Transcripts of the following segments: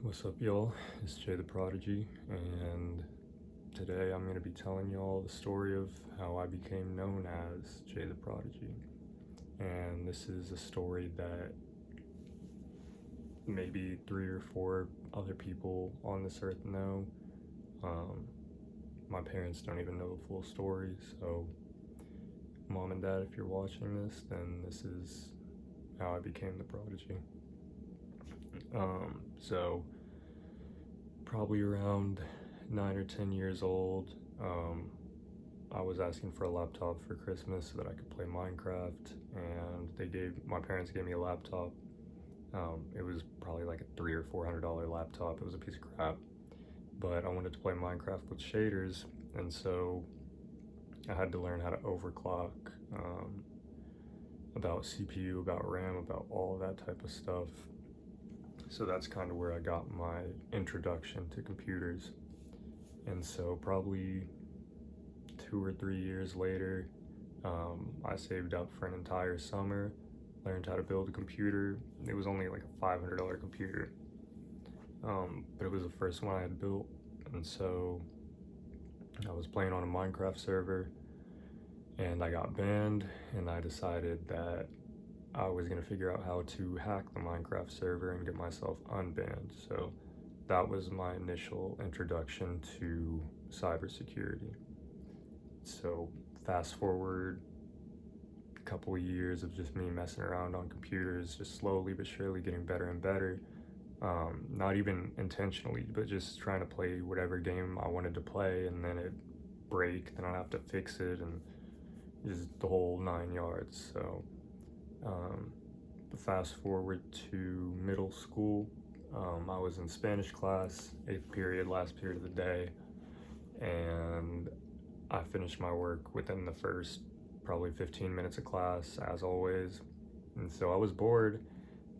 What's up, y'all? It's Jay the Prodigy, and today I'm going to be telling y'all the story of how I became known as Jay the Prodigy. And this is a story that maybe 3 or 4 other people on this earth know. Um, my parents don't even know the full story, so mom and dad, if you're watching this, then this is how I became the Prodigy. So probably around 9 or 10 years old, I was asking for a laptop for Christmas so that I could play Minecraft, and my parents gave me a laptop. It was probably like a $300 or $400 laptop. It was a piece of crap, but I wanted to play Minecraft with shaders, and so I had to learn how to overclock, about CPU, about RAM, about all of that type of stuff. So that's kind of where I got my introduction to computers. And so probably 2 or 3 years later, I saved up for an entire summer, learned how to build a computer. It was only like a $500 computer, but it was the first one I had built. And so I was playing on a Minecraft server, and I got banned, and I decided that I was going to figure out how to hack the Minecraft server and get myself unbanned. So that was my initial introduction to cybersecurity. So fast forward a couple of years of just me messing around on computers, just slowly but surely getting better and better. Not even intentionally, but just trying to play whatever game I wanted to play, and then it break, then I'd have to fix it, and just the whole 9 yards. So fast forward to middle school. I was in Spanish class, 8th period, last period of the day, and I finished my work within the first probably 15 minutes of class, as always. And so I was bored,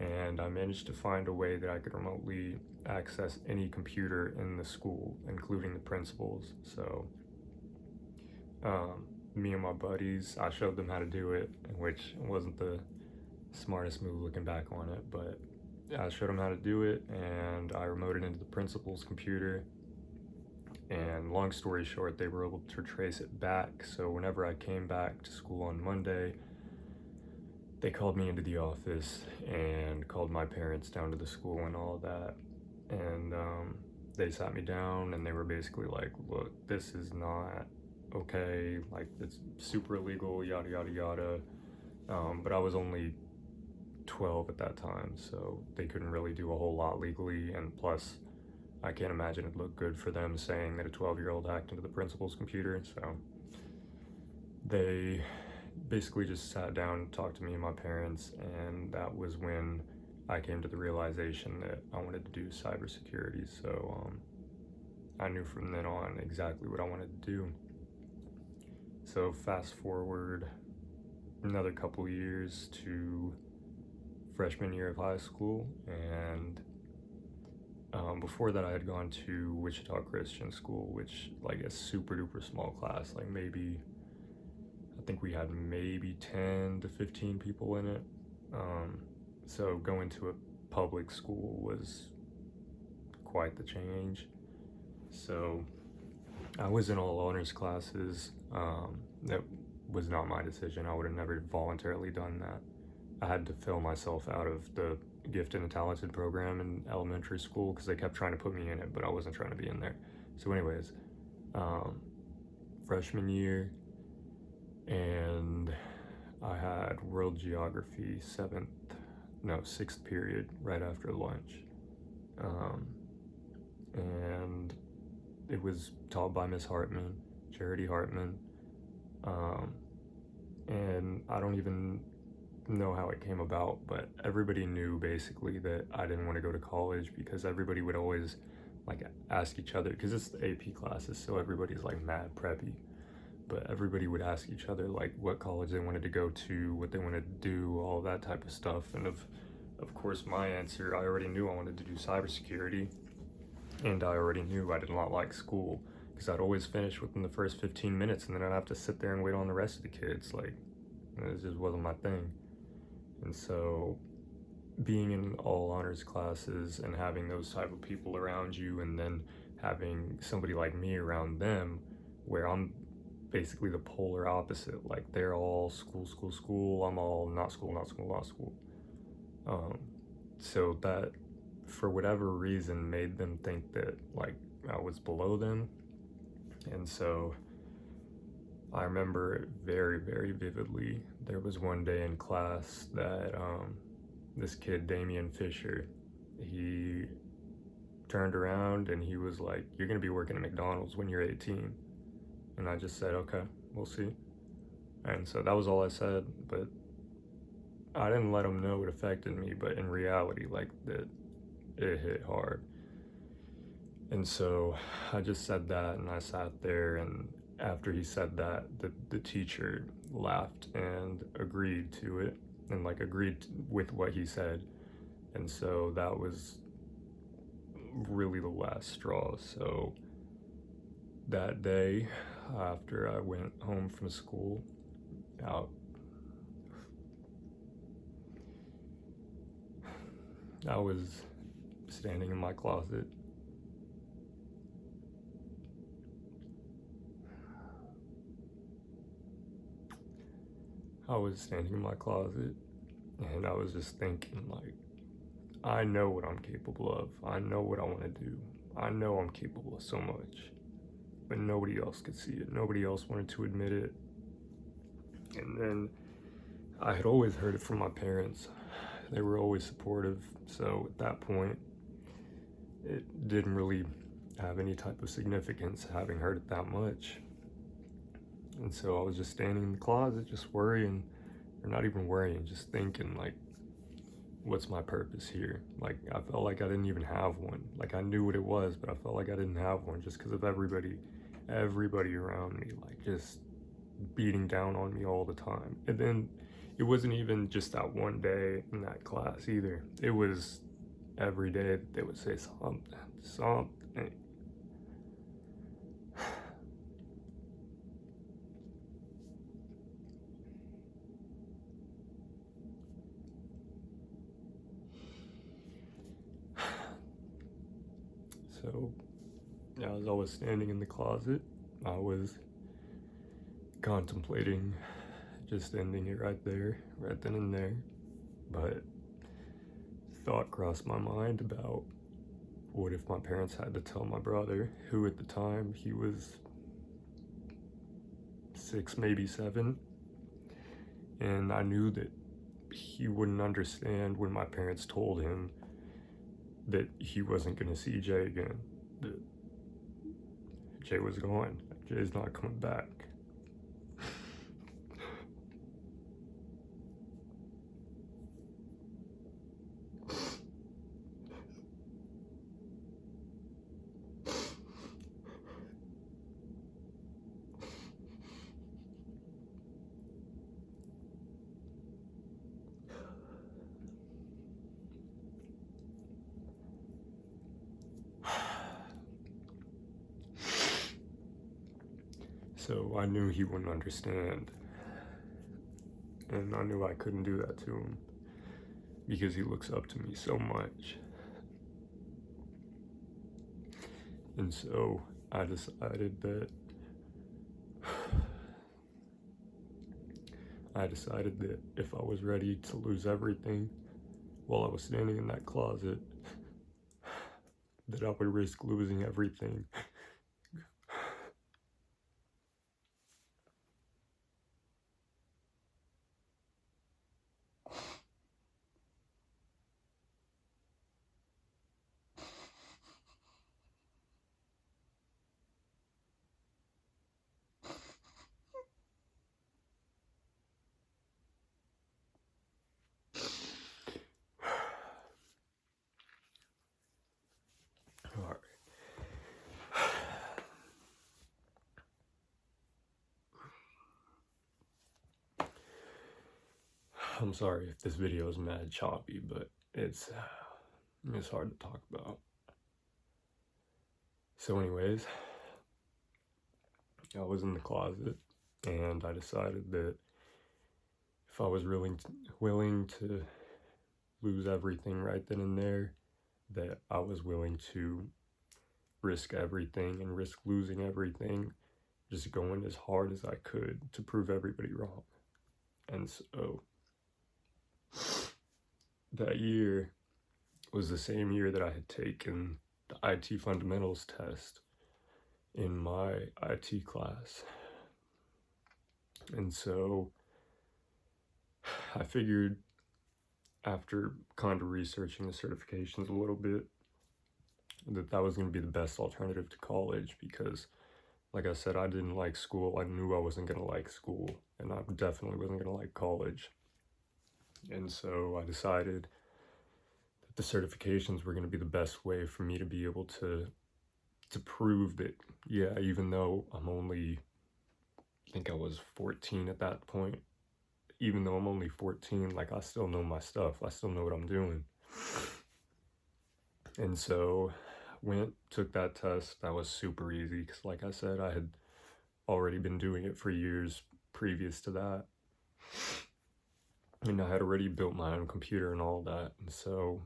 and I managed to find a way that I could remotely access any computer in the school, including the principal's. So me and my buddies, I showed them how to do it, which wasn't the smartest move looking back on it, but I showed them how to do it, and I remoted into the principal's computer. And long story short, they were able to trace it back. So whenever I came back to school on Monday, they called me into the office and called my parents down to the school and all of that. And they sat me down, and they were basically like, look, this is not okay. Like, it's super illegal, yada, yada, yada. But I was only 12 at that time, so they couldn't really do a whole lot legally. And plus, I can't imagine it looked good for them saying that a 12-year-old hacked into the principal's computer. So they basically just sat down and talked to me and my parents, and that was when I came to the realization that I wanted to do cybersecurity. So I knew from then on exactly what I wanted to do. So fast forward another couple years to freshman year of high school, and before that I had gone to Wichita Christian School, which like a super duper small class, like maybe, I think we had maybe 10 to 15 people in it. So going to a public school was quite the change. So I was in all honors classes. That was not my decision. I would have never voluntarily done that. I had to fill myself out of the gifted and talented program in elementary school because they kept trying to put me in it, but I wasn't trying to be in there. So anyways, freshman year, and I had world geography 6th period right after lunch. And it was taught by Miss Hartman, Charity Hartman. And I don't even know how it came about, but everybody knew basically that I didn't want to go to college, because everybody would always like ask each other, because it's the AP classes, so everybody's like mad preppy, but everybody would ask each other like what college they wanted to go to, what they wanted to do, all that type of stuff. And of course my answer, I already knew I wanted to do cybersecurity, and I already knew I did not like school, because I'd always finish within the first 15 minutes, and then I'd have to sit there and wait on the rest of the kids. Like, it just wasn't my thing. And so being in all honors classes and having those type of people around you, and then having somebody like me around them, where I'm basically the polar opposite. Like they're all school, school, school. I'm all not school, not school, not school. Um, so that, for whatever reason, made them think that like I was below them. And so I remember it very, very vividly. There was one day in class that this kid, Damian Fisher, he turned around and he was like, "You're gonna be working at McDonald's when you're 18." And I just said, "Okay, we'll see." And so that was all I said, but I didn't let him know it affected me, but in reality, like that, it hit hard. And so I just said that and I sat there, and after he said that, the teacher laughed and agreed to it, and like agreed with what he said. And so that was really the last straw. So that day, after I went home from school, out, I was standing in my closet. I was standing in my closet and I was just thinking, like, I know what I'm capable of. I know what I want to do. I know I'm capable of so much. But nobody else could see it. Nobody else wanted to admit it. And then I had always heard it from my parents. They were always supportive. So at that point, it didn't really have any type of significance having heard it that much. And so I was just standing in the closet, just worrying, or not even worrying, just thinking, like, what's my purpose here? Like, I felt like I didn't even have one. Like, I knew what it was, but I felt like I didn't have one just because of everybody around me, like, just beating down on me all the time. And then it wasn't even just that one day in that class either. It was every day that they would say something. So, yeah, as I was standing in the closet, I was contemplating just ending it right there, right then and there. But thought crossed my mind about, what if my parents had to tell my brother, who at the time he was 6, maybe 7, and I knew that he wouldn't understand when my parents told him that he wasn't going to see Jay again, that Jay was gone, Jay's not coming back. So I knew he wouldn't understand, and I knew I couldn't do that to him because he looks up to me so much. And so I decided that if I was ready to lose everything while I was standing in that closet, that I would risk losing everything. All right. I'm sorry if this video is mad choppy, but it's hard to talk about. So anyways, I was in the closet and I decided that if I was willing to lose everything right then and there, that I was willing to risk everything and risk losing everything, just going as hard as I could to prove everybody wrong. And so that year was the same year that I had taken the IT fundamentals test in my IT class. And so I figured, after kind of researching the certifications a little bit, that was going to be the best alternative to college because, like I said, I didn't like school. I knew I wasn't going to like school, and I definitely wasn't going to like college. And so I decided that the certifications were going to be the best way for me to be able to prove that, yeah, even though I'm only, I think I was 14 at that point, even though I'm only 14, like, I still know my stuff. I still know what I'm doing. And so took that test. That was super easy because, like I said, I had already been doing it for years previous to that. And I had already built my own computer and all that. And so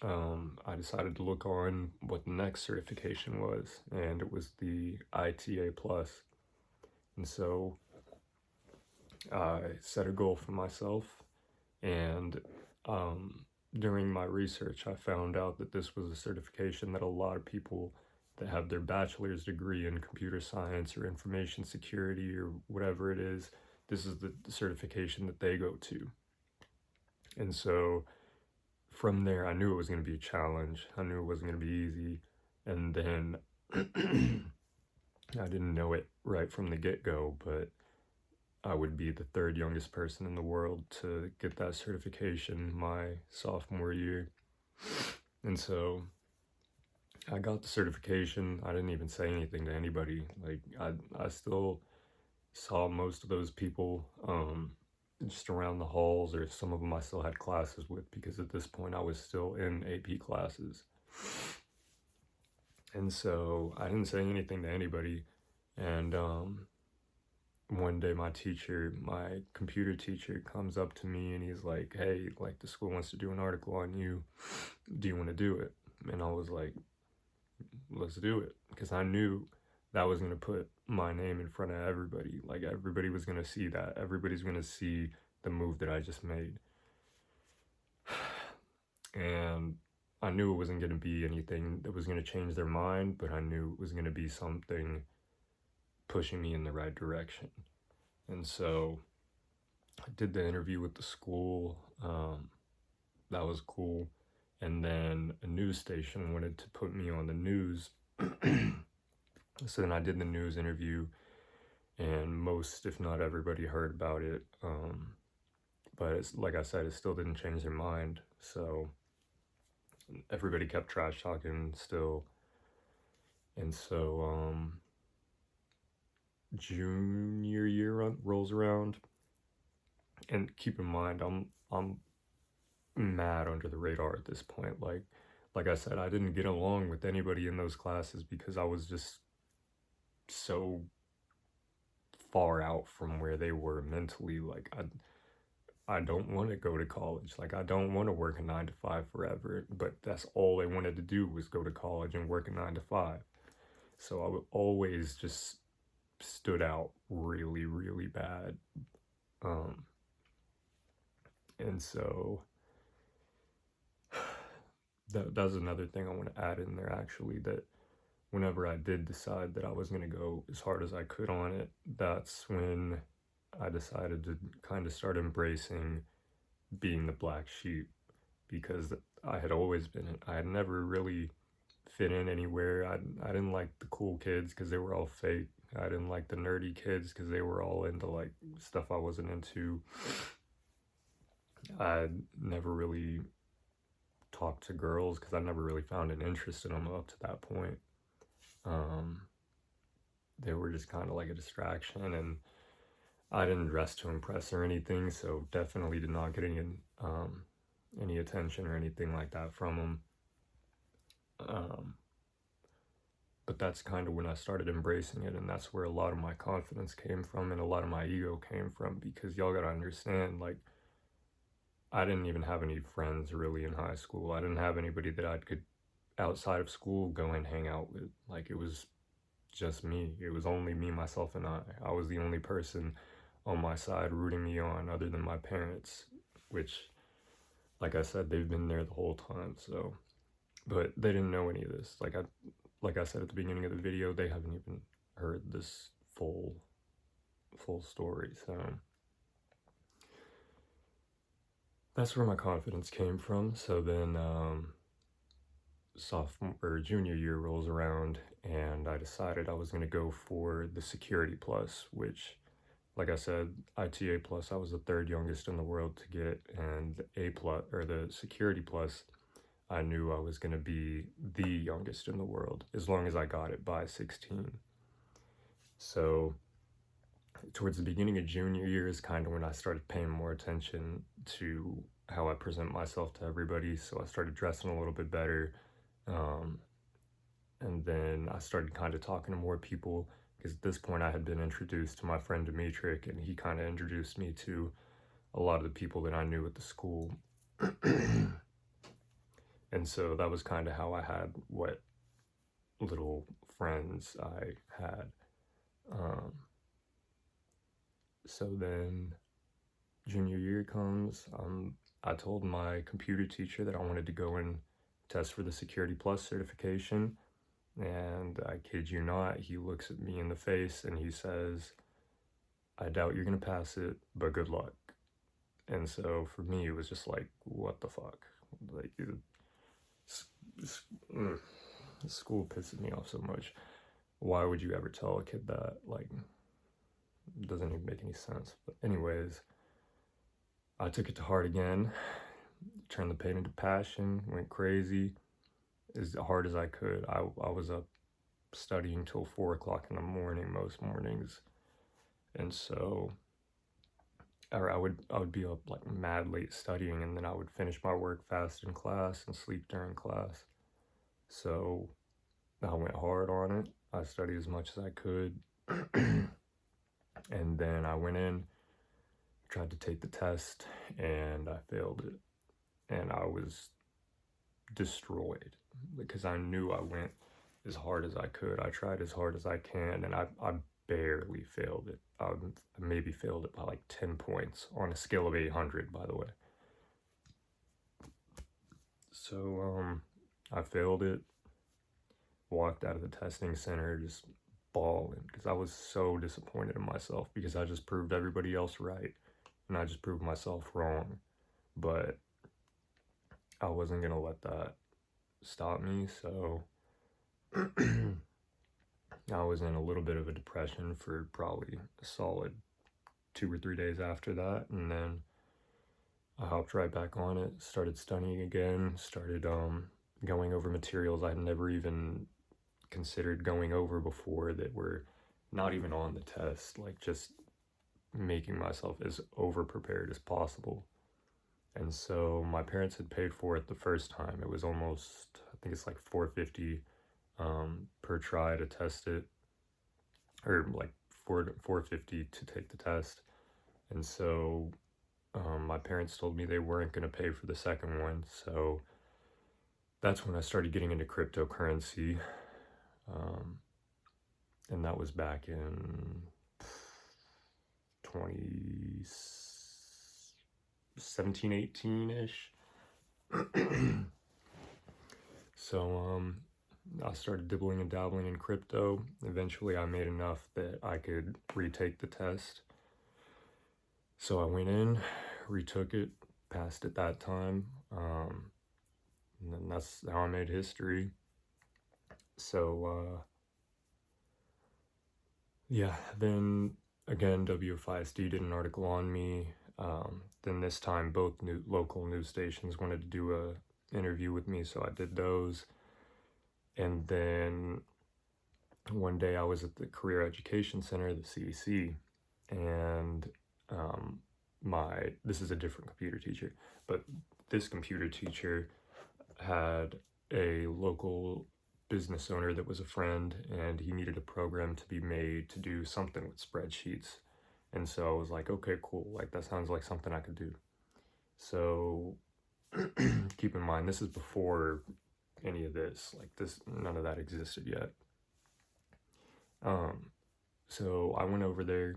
I decided to look on what the next certification was, and it was the ITA Plus. And so I set a goal for myself, and during my research, I found out that this was a certification that a lot of people that have their bachelor's degree in computer science or information security or whatever it is, this is the certification that they go to. And so from there, I knew it was going to be a challenge. I knew it wasn't going to be easy. And then I didn't know it right from the get-go, but I would be the third youngest person in the world to get that certification my sophomore year. And so I got the certification. I didn't even say anything to anybody. Like, I still saw most of those people just around the halls, or some of them I still had classes with, because at this point I was still in AP classes. And so I didn't say anything to anybody. And one day my computer teacher comes up to me and he's like, hey, like, the school wants to do an article on you. Do you want to do it? And I was like, let's do it. Because I knew that was going to put my name in front of everybody. Like, everybody was going to see that. Everybody's going to see the move that I just made. And I knew it wasn't going to be anything that was going to change their mind, but I knew it was going to be something pushing me in the right direction. And so I did the interview with the school. That was cool. And then a news station wanted to put me on the news. So then I did the news interview, and most, if not everybody, heard about it. But it's, like I said, it still didn't change their mind. So everybody kept trash talking still. And so junior year rolls around, and keep in mind, I'm mad under the radar at this point. Like I said, I didn't get along with anybody in those classes because I was just so far out from where they were mentally. Like, I don't want to go to college. Like, I don't want to work a 9 to 5 forever, but that's all they wanted to do, was go to college and work a 9 to 5. So I would always just stood out really, really bad. And so that's another thing I want to add in there, actually, that whenever I did decide that I was going to go as hard as I could on it, that's when I decided to kind of start embracing being the black sheep, because I had always been, I had never really fit in anywhere. I didn't like the cool kids because they were all fake. I didn't like the nerdy kids because they were all into, like, stuff I wasn't into. I never really talked to girls because I never really found an interest in them up to that point. They were just kind of like a distraction, and I didn't dress to impress or anything, so definitely did not get any attention or anything like that from them. But that's kind of when I started embracing it, and that's where a lot of my confidence came from and a lot of my ego came from, because y'all gotta understand, like, I didn't even have any friends really in high school. I didn't have anybody that I could, outside of school, go and hang out with. Like, it was just me. It was only me, myself, and I. I was the only person on my side rooting me on other than my parents, which, like I said, they've been there the whole time. So, but they didn't know any of this. Like I said at the beginning of the video, they haven't even heard this full story. So that's where my confidence came from. So then sophomore or junior year rolls around, and I decided I was going to go for the Security Plus, which, like I said, ITA Plus, I was the third youngest in the world to get, and the A Plus, or the Security Plus, I knew I was going to be the youngest in the world as long as I got it by 16. So towards the beginning of junior year is kind of when I started paying more attention to how I present myself to everybody. So I started dressing a little bit better. And then I started kind of talking to more people, because at this point I had been introduced to my friend Dimitrik, and he kind of introduced me to a lot of the people that I knew at the school. And so that was kind of how I had what little friends I had. So then junior year comes. I told my computer teacher that I wanted to go and test for the Security Plus certification. And I kid you not, he looks at me in the face and he says, "I doubt you're going to pass it, but good luck." And so for me, it was just like, what the fuck? Like, school pisses me off so much. Why would you ever tell a kid that? Like, it doesn't even make any sense. But anyways, I took it to heart again, turned the pain into passion, went crazy as hard as I could. I was up studying till 4 o'clock in the morning most mornings. And so I would be up like mad late studying, and then I would finish my work fast in class and sleep during class. So I went hard on it. I studied as much as I could. And then I went in, tried to take the test, and I failed it. And I was destroyed because I knew I went as hard as I could. I tried as hard as I can, and I barely failed it. I maybe failed it by like 10 points on a scale of 800, by the way. So I failed it, walked out of the testing center just bawling, because I was so disappointed in myself, because I just proved everybody else right and I just proved myself wrong. But I wasn't gonna let that stop me. So I was in a little bit of a depression for probably a solid 2 or 3 days after that, and then I hopped right back on it, started studying again, started going over materials I'd never even considered going over before, that were not even on the test, like just making myself as over prepared as possible. And so my parents had paid for it the first time. It was almost, I think it's like $450 per try to test it, or like $450 to take the test. And so my parents told me they weren't going to pay for the second one. So that's when I started getting into cryptocurrency. And that was back in 2017, 18-ish. So I started dibbling and dabbling in crypto. Eventually I made enough that I could retake the test. So I went in, retook it, passed it that time. And then that's how I made history. So yeah, then again, WFISD did an article on me. Then this time, both local news stations wanted to do a interview with me, so I did those. And then one day I was at the Career Education Center, the CEC, and this is a different computer teacher, but this computer teacher had a local business owner that was a friend, and he needed a program to be made to do something with spreadsheets. And so I was like, okay, cool, like that sounds like something I could do. So keep in mind, this is before any of this. Like this, none of that existed yet. Um, so I went over there,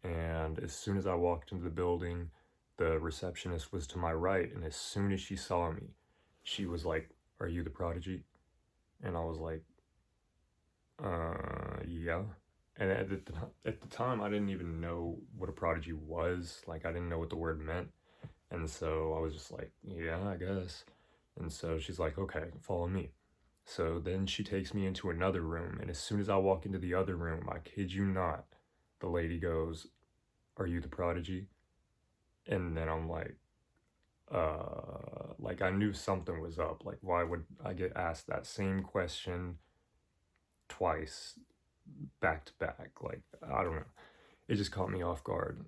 and as soon as I walked into the building, the receptionist was to my right, and as soon as she saw me, she was like, "Are you the Prodigy?" And I was like, yeah." And at the time, I didn't even know what a prodigy was. Like, I didn't know what the word meant. And so I was just like, "Yeah, I guess." And so she's like, "Okay, follow me." So then she takes me into another room. And as soon as I walk into the other room, I kid you not, the lady goes, "Are you the Prodigy?" And then I'm like I knew something was up. Like, why would I get asked that same question twice back to back? Like, I don't know. It just caught me off guard.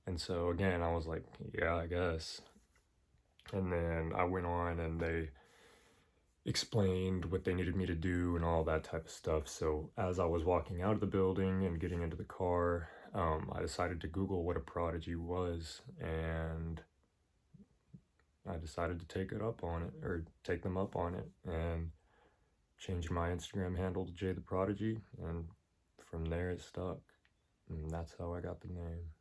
And so again, I was like, "Yeah, I guess." And then I went on and they explained what they needed me to do and all that type of stuff. So as I was walking out of the building and getting into the car, I decided to Google what a prodigy was, and I decided to take it up on it, or take them up on it, and changed my Instagram handle to Jay the Prodigy, and from there it stuck. And that's how I got the name.